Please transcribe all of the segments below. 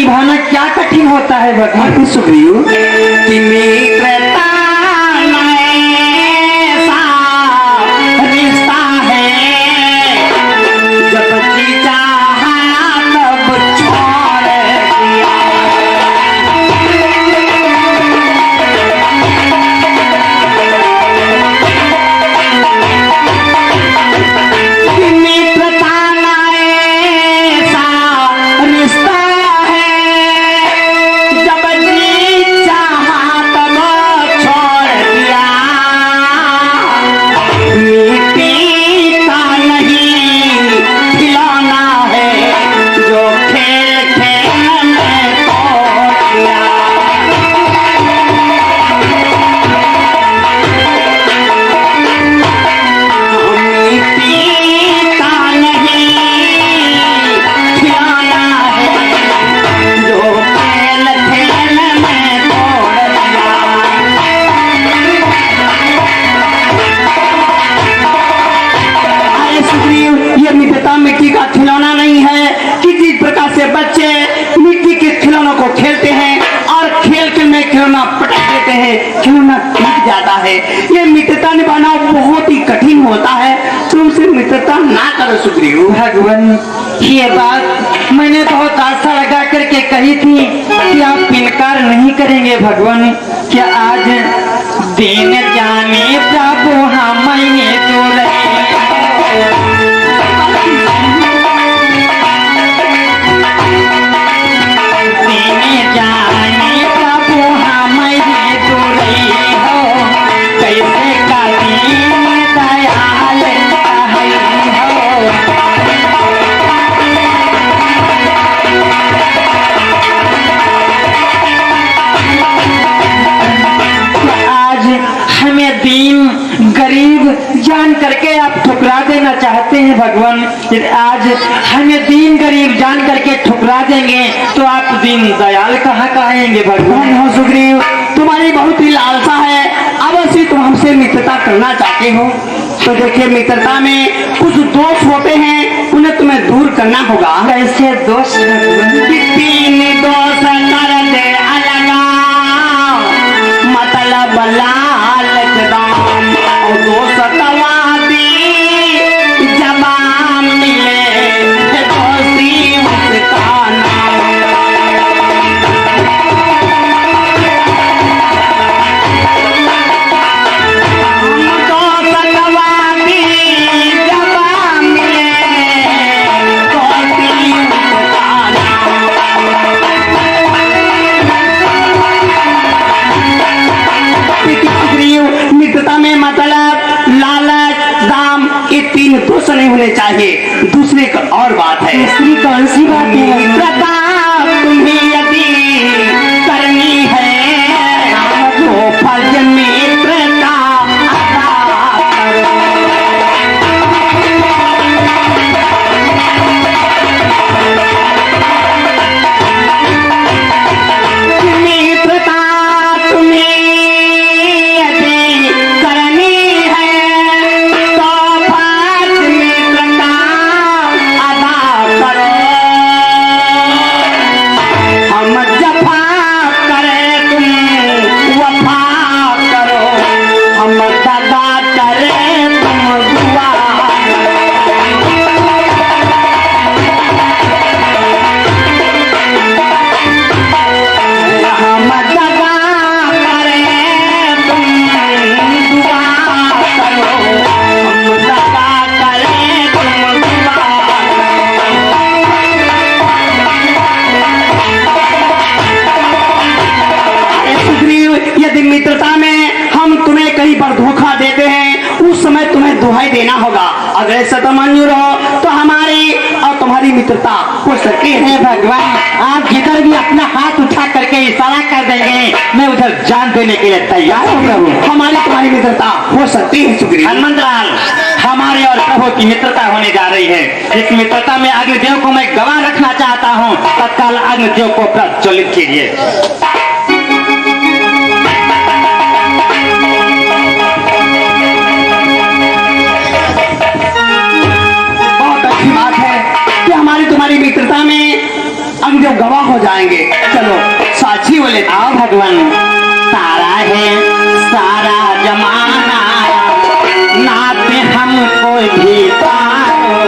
निभाना क्या कठिन होता है भगवान। सुग्रीव कि मित्रता ऐसा रिश्ता है, जब जी चाहा तब छोड़ दिया। कि मित्रता ऐसा रिश्ता है, जब जी चाहा तब छोड़ दिया। मिट्टी का नहीं खिलौना है, जो खेल खेल में तोड़ दिया। मिट्टी का नहीं खिलौना है, जो खेल खेल में तोड़ दिया। अरे सुग्रीव, ये मित्रता मिट्टी का खिलौना नहीं है कि जिस प्रकार से बच्चे मिट्टी के खिलौनों को खेलते हैं और खेल खेल में खिलौना पटक देते हैं, खिलौना टूट जाता है। ये मित्रता निभाना बहुत ही कठिन होता है, तुमसे मित्रता ना करो सुग्रीव। भगवान ये बात मैंने बहुत आशा लगा करके कही थी कि आप इनकार नहीं करेंगे भगवान। क्या आज दिन जाने प्रभु हमें जो दिन जाने प्रभु हमें जो रही हो, कैसे का दीन दयाल कही हो। आज हमें दीन गरीब जान करके आप ठुकरा देना चाहते हैं भगवान। यदि आज हमें दीन गरीब जान करके ठुकरा देंगे तो आप दीन दयाल कहाँ कहेंगे भगवान। हो सुग्रीव, तुम्हारी बहुत ही लालसा है, अवश्य तुम हमसे मित्रता करना चाहते हो तो देखिए मित्रता में कुछ दोष होते हैं, उन्हें तुम्हें दूर करना होगा। कैसे दोस्त भगवान? कि तीन दोष कर दे अलगा, मतलब लालच दाम और दोष तवादी जबान मिले, दोषी उसका नाम। दोष तवादी जबान मिले, दोषी उसका नाम। सुग्रीव, मित्रता में मतलब लालच दाम ये तीन दोष नहीं होने चाहिए। दूसरी एक और बात है। दूसरी कौन सी बात है? मित्रता तुम्हें यदि करनी है तो फर्ज मित्रता अदा करो। मित्रता तुम्हें यदि करनी है तो फर्ज मित्रता अदा करो। हम जफा करें तुम वफा करो, हम दगा करें तुम दुआ करो। हम दगा करें तुम दुआ करो, हम दगा करें तुम दुआ करो। सुग्रीव, यदि मित्रता में हम तुम्हें कहीं पर धोखा देते हैं, उस समय तुम्हें दुहाई देना होगा। अगर ऐसा तो मंजूर हो तो हमारी और तुम्हारी मित्रता हो सकती है। भगवान आप जिधर भी अपना हाथ उठा करके इशारा कर देंगे मैं उधर जान देने के लिए तैयार हूँ प्रभु। हमारी तुम्हारी मित्रता हो सकती है सुग्रीव। हनुमंतलाल, हमारे और प्रभु की मित्रता होने जा रही है। इस मित्रता में अग्निदेव को मैं गवाह रखना चाहता हूँ। तत्काल अग्निदेव को प्रज्वलित कीजिए। कामदेव गवाह हो जाएंगे। चलो साक्षी बोले, आओ भगवान। तारा है सारा जमाना, नाते हमको भी तारो।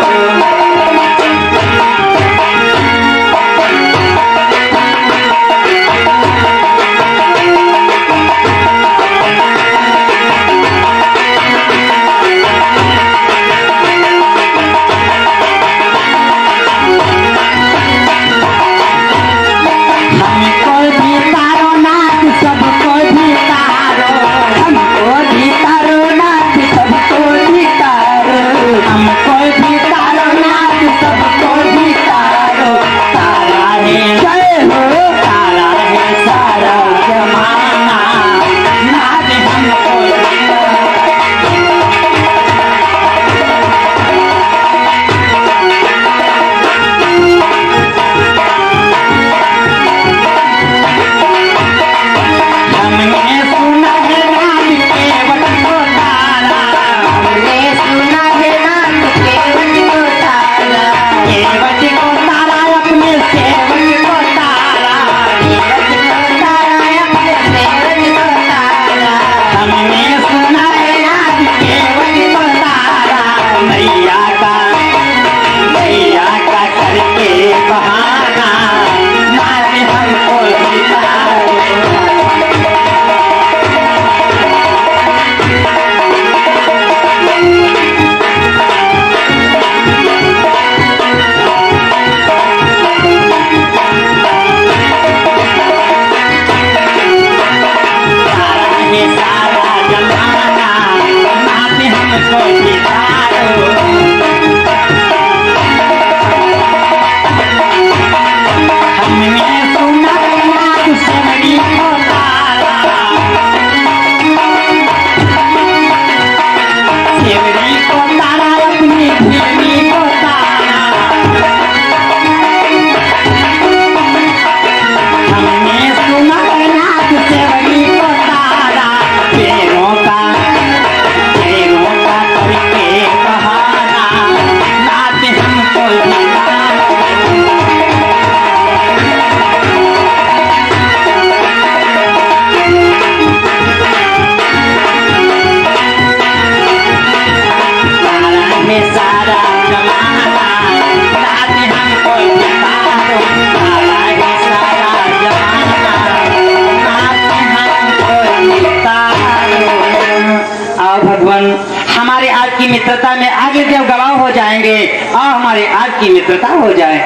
हमारे आज की मित्रता में आगे जब गवाह हो जाएंगे और हमारे आज की मित्रता हो जाए।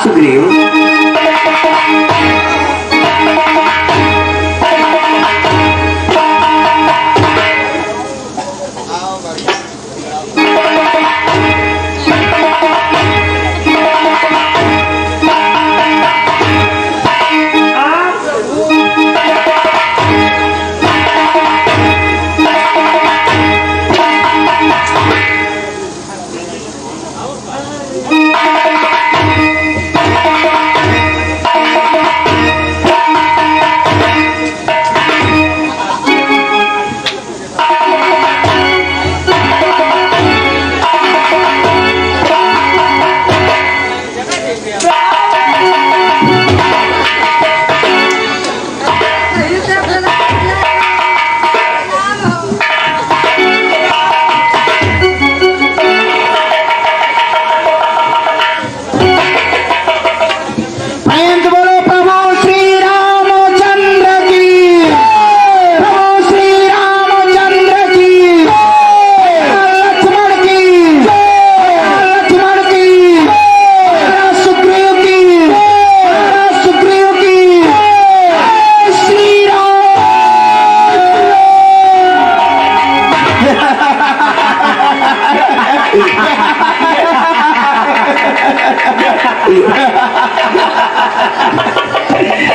सुग्रीव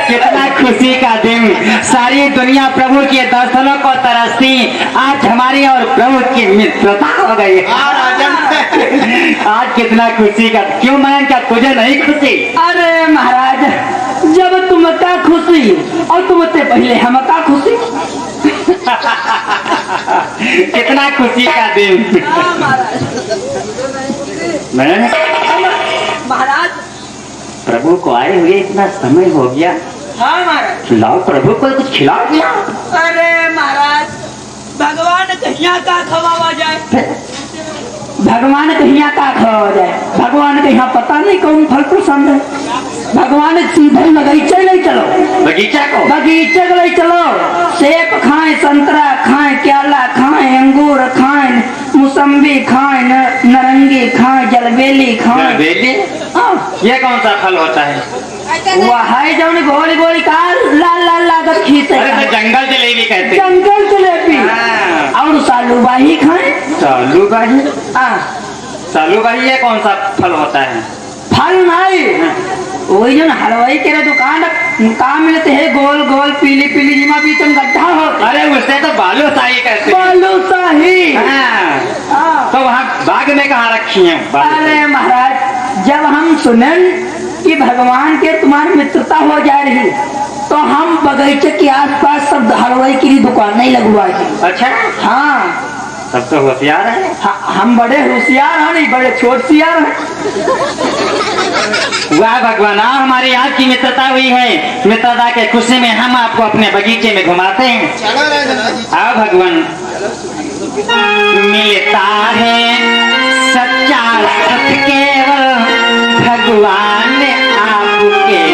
कितना खुशी का दिन, सारी दुनिया प्रभु के दर्शनों को तरसती, आज हमारी और प्रभु की मित्रता हो गई। आज कितना खुशी का, क्यों मैं क्या तुझे नहीं खुशी? अरे महाराज, जब तुम का खुशी और तुमसे पहले हम का खुशी। कितना खुशी का दिन। महाराज प्रभु को आए हुए इतना समय हो गया, हाँ महाराज। लाओ प्रभु को कुछ खिलाओ दिया। अरे महाराज, भगवान कहिया का खवावा जाए। भगवान कहिया का खवा जाए, भगवान के यहाँ पता नहीं कौन फल पसंद है। भगवान सीधे बगीचे ले चलो, बगीचे को ले चलो। सेब खाए, संतरा खाए, केला खाए, अंगूर खाए, मौसम्बी खाए, नारंगी खाए, जलबेली खाए। ये कौन सा फल होता है? वह है जो गोली गोली का लाल लाल लागत खींचते, जंगल जलेबी कहते हैं। जंगल जलेबी। और सालूबाही खाए। सालूबाही? हाँ, सालूबाही ये कौन सा फल होता है? फल नहीं, वही जो हलवाई के दुकान कहाँ मिलते हैं, गोल गोल पीली पीली जिमा बीच में गड्ढा हो। अरे उससे तो बालूशाही कहते हैं। बालूशाही। हाँ। तो वहाँ बाग में कहाँ रखी है? अरे महाराज, जब हम सुने कि भगवान के तुम्हारी मित्रता हो जा रही, तो हम बगीचे के आसपास सब हलवाई की दुकान नहीं लगवाई। अच्छा। हाँ, सब तो होशियार है। हम बड़े होशियार हैं, नहीं बड़े छोटशियार हैं। वाह भगवान, हमारी आपकी मित्रता हुई है। मित्रता के खुशी में हम आपको अपने बगीचे में घुमाते हैं। आओ भगवान। मिलता है सच्चा सत केवल भगवान आपके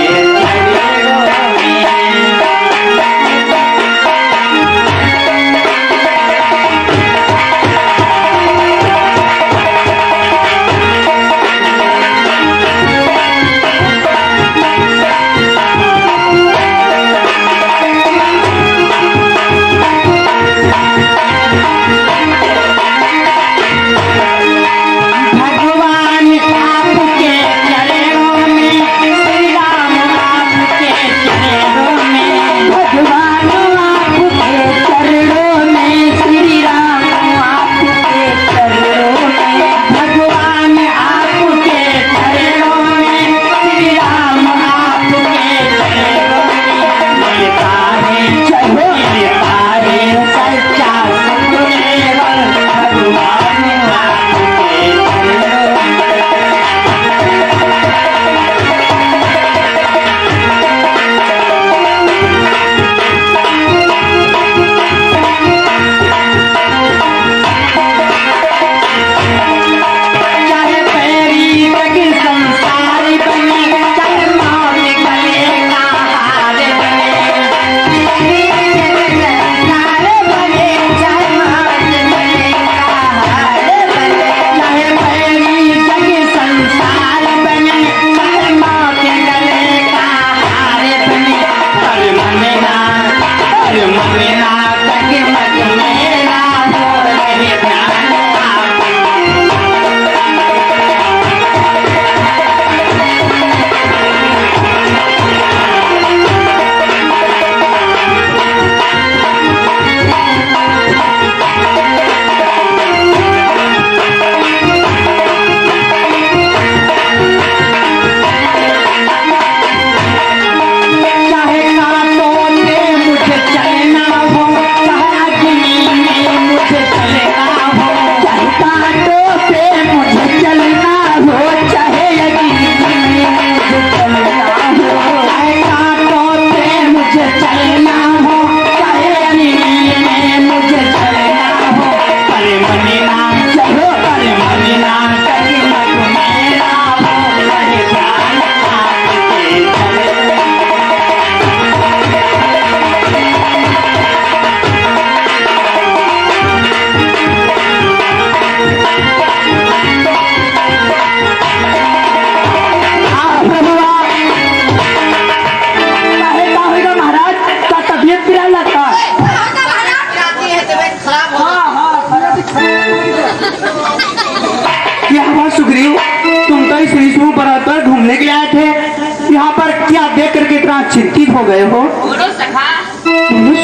चिंतित हो गए हो?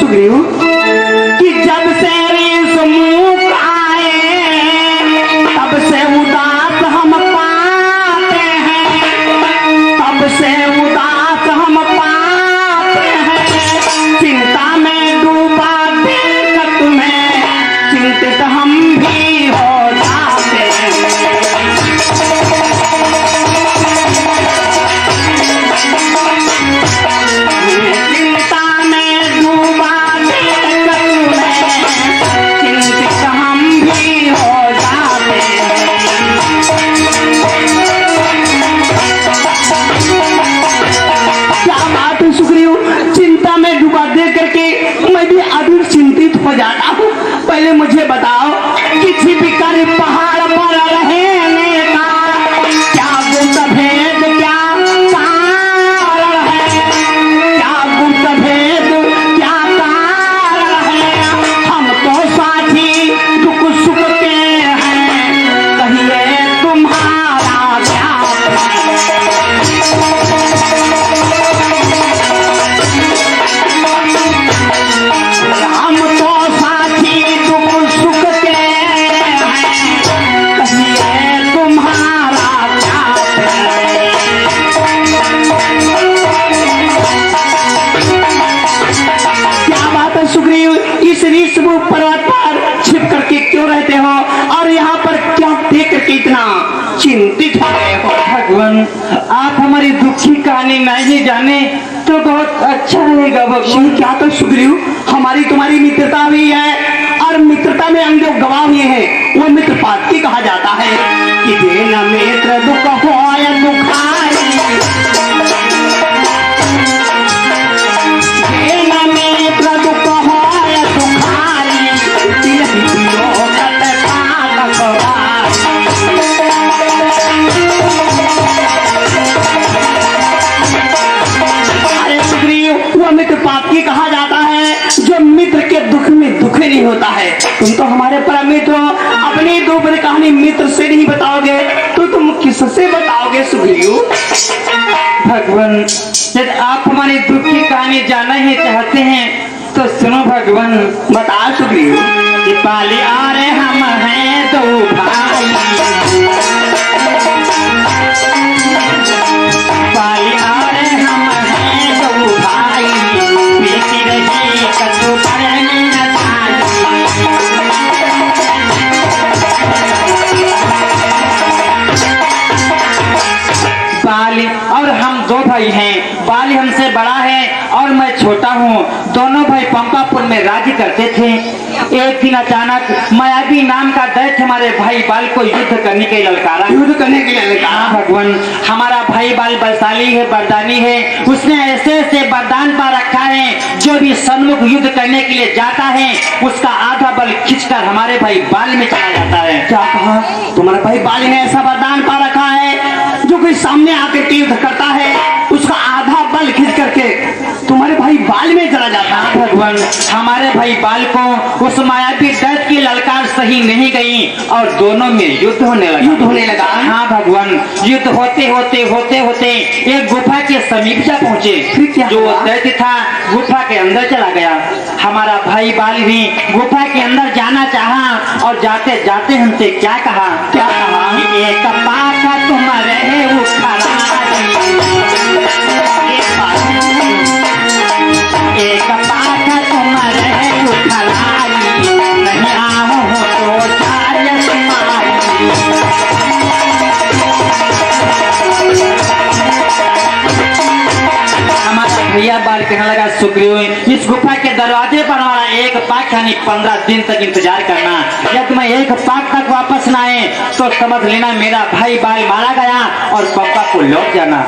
सुग्रीव, कि जब से समूह आए तब से उदास हम पाते हैं, तब से उदास हम पाते हैं। चिंता में डूबा देख तुम्हें चिंतित हम भी हो जाते हैं। हो जाता हूँ। पहले मुझे बताओ, किसी भी कर पहाड़ पर रहने का क्या गुप्त भेद, क्या कारण है, क्या गुप्त भेद, क्या कारण है। हम तो साथी दुख सुख के हैं, कहिए तुम्हारा क्या। हम तो साथी दुख सुख के हैं, कहिए तुम्हारा क्या। क्या बात है सुग्रीव, इस ऋषभ पर्वत पर छिप करके क्यों रहते हो और यहाँ पर क्या देख करके इतना चिंतित हो गए हो। भगवान, आप हमारी दुखी कहानी नहीं जाने तो बहुत अच्छा रहेगा भगवान। क्या तो सुग्रीव, हमारी तुम्हारी मित्रता भी है और मित्रता में हम जो गवाह हुए हैं वो मित्र पाती कहा जाता है कि जे न मित्र दुख हो या दुखाई, जे न मित्र दुख हो या दुखाई, तिलहि पियो कत खात अरे सुग्रीव, वो मित्र पाती कहा जाता है जो मित्र के दुख में दुखी नहीं होता है। तुम तो हमारे परम मित्र हो, अपनी दुख कहानी मित्र से नहीं बताओगे तो तुम किससे बताओगे सुग्रीव। भगवान, यदि आप हमारी दुखी कहानी जानना ही चाहते हैं तो सुनो भगवान। बता सुग्रीव। कि पाली आ रहे हम हैं दो भाई, पाली आ रहे हम हैं दो भाई, बेटी रही कछु करनी न बाली और हम दो भाई हैं। बाली हमसे बड़ा है और मैं छोटा हूँ। दोनों भाई पंपापुर में राज्य करते थे। एक दिन अचानक मायावी नाम का दैत्य हमारे भाई बाल को युद्ध करने के लिए ललकारा। युद्ध करने के लिए ललकारा। भगवान, हमारा भाई बाल बलशाली है, वरदानी है। उसने ऐसे ऐसे वरदान पा रखा है, जो भी सन्मुख युद्ध करने के लिए जाता है उसका आधा बल खींचकर हमारे भाई बाल में चला जाता है। क्या कहा? तुम्हारा भाई बाल ने ऐसा वरदान पा रखा है, जो कोई सामने आकर युद्ध करता है उसका आधा बल खींच करके तुम्हारे भाई बाल में चला जाता है। भगवान, हमारे भाई बाल को उस मायावी दैत्य की ललकार सही नहीं गई और दोनों में युद्ध होने लगा। युद्ध होने लगा। हाँ भगवान, युद्ध होते होते एक गुफा के समीप जा पहुँचे। फिर क्या जो हुआ? दैत्य था गुफा के अंदर चला गया। हमारा भाई बाल भी गुफा के अंदर जाना चाहा और जाते जाते हमसे क्या कहा? क्या कहा? कि एक पाखा तुम रहे एक पाखा तुम रहे उखलाई, नहीं आओ तो कार्य तुम्हारी। हमारा भैया बाल कहने लगा, सुग्रीव, इस गुफा के दरवाजे पर हमारा एक पाक यानी 15 दिन तक इंतजार करना। यदि मैं एक पाक तक वापस ना आए तो समझ लेना मेरा भाई बाल मारा गया और पप्पा को लौट जाना।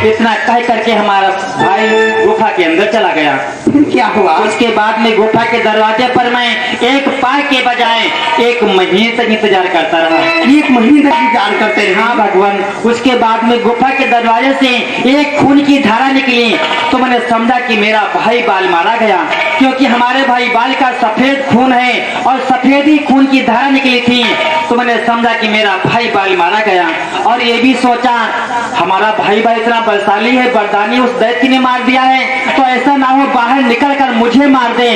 इतना कह करके हमारा भाई गुफा के अंदर चला गया। फिर क्या हुआ? उसके बाद में गुफा के दरवाजे पर मैं एक पाक के बजाय 1 महीने तक इंतजार करता रहा। 1 महीने तक इंतजार करते रहे। हाँ भगवान, उसके बाद में गुफा के दरवाजे से एक खून की धारा निकली तो मैंने समझा कि मेरा भाई बाल मारा गया, क्योंकि हमारे भाई बाल का सफेद खून है और सफेद ही खून की धारा निकली थी। तो मैंने समझा कि मेरा भाई बाल मारा गया और ये भी सोचा हमारा भाई बाल इतना बलशाली है, वरदानी, उस दैत्य ने मार दिया है तो ऐसा ना हो बाहर निकल कर मुझे मार दे।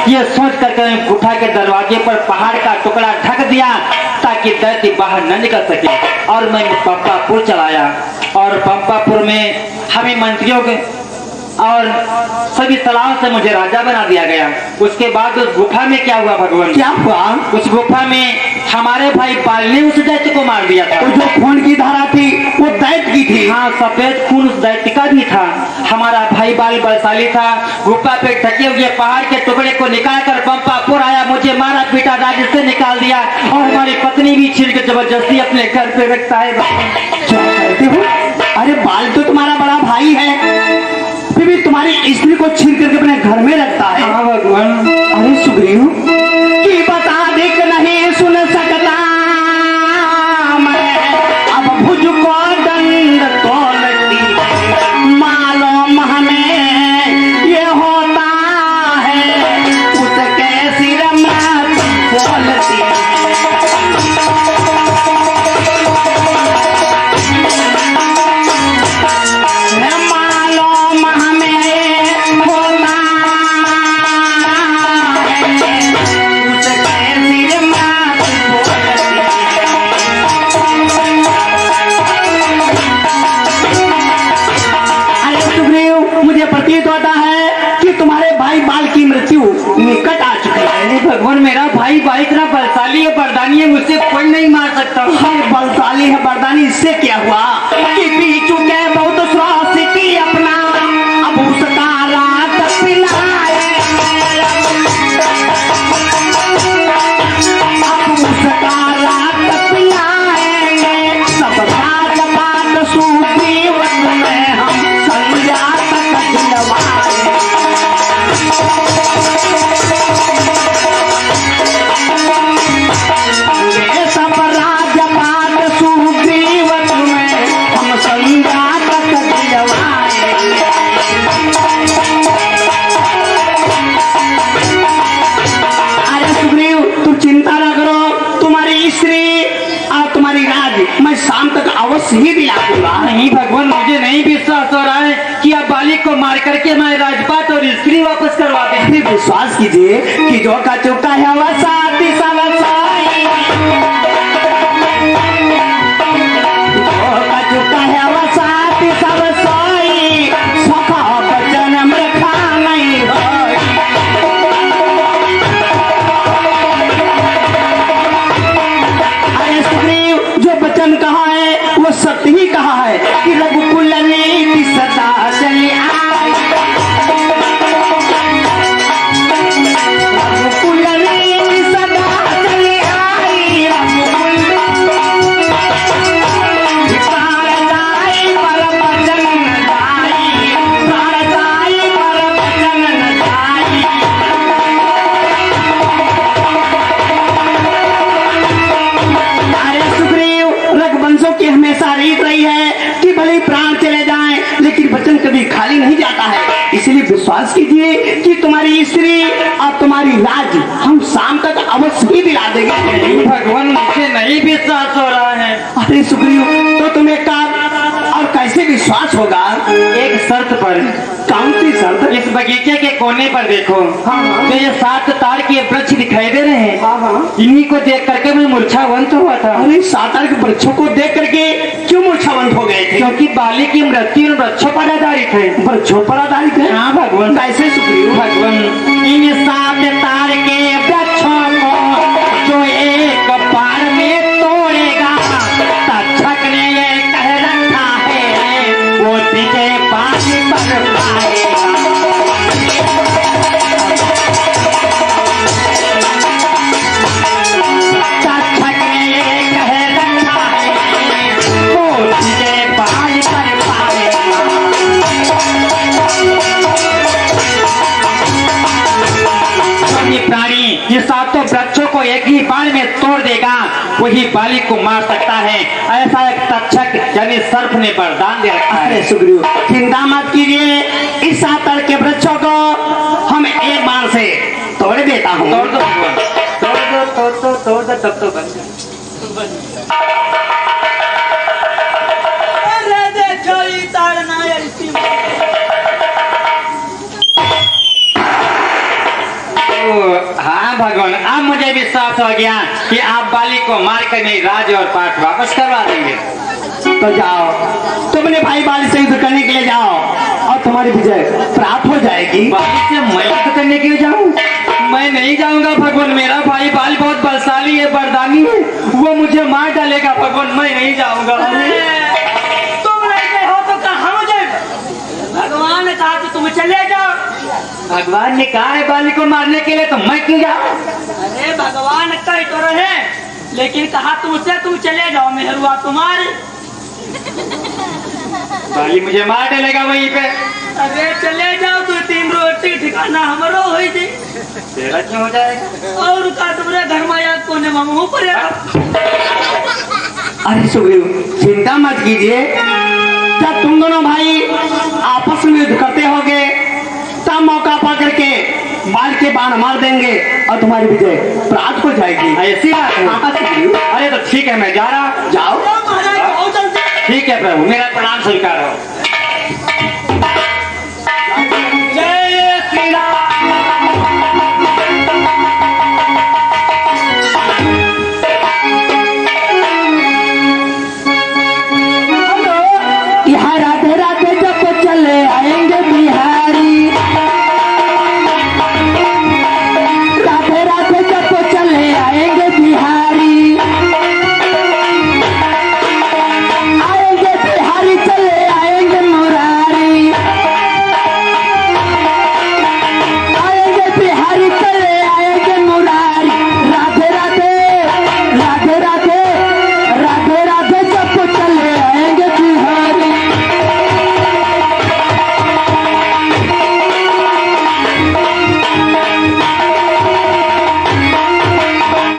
ये सोच कर गुफा के दरवाजे पर पहाड़ का टुकड़ा ढक दिया ताकि दैत्य बाहर न निकल सके और मैं पंपापुर चलाया। और पंपापुर में हमें मंत्रियों के और सभी सलाह से मुझे राजा बना दिया गया। उसके बाद उस गुफा में क्या हुआ भगवान? क्या हुआ? उस गुफा में हमारे भाई बाल ने उस दैत्य को मार दिया था। वो जो खून की धारा थी वो दैत्य की थी। हाँ, सफेद खून उस दैत्य का भी था। हमारा भाई बाल बलशाली था। गुफा पे ढके हुए पहाड़ के टुकड़े को निकाल कर पंपापुर आया, मुझे मारा पीटा, राज्य से निकाल दिया और हमारी पत्नी भी छीन के जबरदस्ती अपने घर पे रखता है। क्या कहते हो? अरे बाल तो तुम्हारा बड़ा भाई है, फिर भी तुम्हारी स्त्री को छीन करके अपने घर में रखता है। हाँ भगवान। अरे सुग्रीव, प्रतीत होता है कि तुम्हारे भाई बाल की मृत्यु निकट आ चुकी है। अरे भगवान, मेरा भाई भाई इतना बलशाली है, बरदानी है, मुझसे कोई नहीं मार सकता। हाँ, बलशाली है बरदानी। इससे क्या हुआ कि पी चुके बहुत श्वास की अपना, अब उसका रात पिलाए, अब उसका रात पिलाएंगे। सब राजपाट सुग्रीवन में हम संध्या तक दिलवाए। ये सब राजपाट सुग्रीवन में हम संध्या तक दिलवाए। अरे सुग्रीव, तुम चिंता ना करो, तुम्हारी स्त्री और तुम्हारी राज मैं शाम तक अवश्य ही दिला दूंगा। नहीं भगवान, मुझे नहीं विश्वास हो रहा है कि आप बालिक को मार करके मैं राजपाट और स्त्री वापस करवा दें। अरे विश्वास कीजिए कि जो का चुका है वह साथी सवसाई, जो का चुका है वह साथी सवसाई, सखा बचन मृखा नहीं होई। अरे सुग्रीव, जो वचन कहा है वो सत्य ही कहा है कि रघुकुल नीति सदा चली आई। रघुकुल नीति सदा चली आई, रघुकुल प्राण जाई पर वचन न जाई, प्राण जाई पर वचन न जाई। अरे सुग्रीव, रघुवंशों की हमेशा रीत रही है कि भले ही प्राण चले जाएं लेकिन वचन कभी खाली नहीं जाता है। इसलिए विश्वास कीजिए कि तुम्हारी स्त्री और तुम्हारी राज हम शाम तक अवश्य ही दिला देंगे। नहीं भगवान, मुझे नहीं विश्वास हो रहा है। अरे सुग्रीव, तो तुम्हें कब और कैसे विश्वास होगा? एक शर्त पर। कौन सी शर्त? इस बगीचे के कोने पर देखो, हाँ। तो ये 7 तार के वृक्ष दिखाई दे रहे हैं। हाँ। इन्हीं को देख करके मैं मूर्छावंत हुआ था। अरे 7 के वृक्षों को देख करके क्यों मूर्छावंत हो गए थे? क्योंकि बाली की मृत्यु इन वृक्षों पर आधारित है। वृक्षों पर आधारित है? हाँ भगवान। कैसे सुग्रीव? भगवान, इन 7 तार के वृक्षों को जो एक बार में तोड़ेगा, तक्षक ने ये कह रखा है वो तुझे पानी पर पाएगा। तक्षक ने ये कह रखा है वो तुझे पानी पर पाएगा। ये प्राणी ये 7 वृक्षों को एक ही बार में तोड़ देगा, वही बालिक को मार सकता है। ऐसा एक तक्षक यानी सर्प ने वरदान दे रखा है। अरे सुग्रीव, चिंता मत कीजिए, इस 7 के वृक्षों को हम एक बार से तोड़ देता हूँ। तोड़ दो भगवान, तोड़ दो तब तो बन जाए। अरे देखो ये ताड़ना है इसी में। हाँ भगवान, अब मुझे विश्वास हो गया कि आप बालिक को मार कर नहीं राज और पाठ वापस करवा देंगे। तो जाओ, तुम अपने भाई बाली से युद्ध करने के लिए जाओ और तुम्हारी विजय प्राप्त हो जाएगी। बालिक से मैं युद्ध करने के लिए जाऊँ? मैं नहीं जाऊंगा भगवान, मेरा भाई बाल बहुत बलशाली है, बरदानी है, वो मुझे मार डालेगा भगवान, मैं नहीं जाऊंगा। तुम नहीं गए हो तो कहाँ मुझे? भगवान ने कहा कि तुम चले जाओ। भगवान ने कहा है बाली को मारने के लिए, तो मैं क्यों जाऊँ? अरे भगवान कह तो रहे, लेकिन कहा तुमसे तुम चले जाओ, मेहरुआ तुम्हारी। बाली मुझे मार डालेगा वहीं पे। अरे चले जाओ, 2-3 रोटी ठिकाना हमरो हुई थी। तेरा क्यों हो जाएगा? और का तुम्हारे घर में याद कोने में मुंह पर यार। अरे सुग्रीव, चिंता मत कीजिए, जब तुम दोनों भाई आपस में युद्ध करते होगे तब मौका पा करके बाल के बाण मार देंगे और तुम्हारी विजय प्राप्त हो जाएगी। ऐसी बात है? हाँ, सुग्रीव। अरे तो ठीक है, मैं जा रहा। जाओ। महाराज बहुत जल्दी। ठीक है प्रभु, मेरा प्रणाम स्वीकार हो।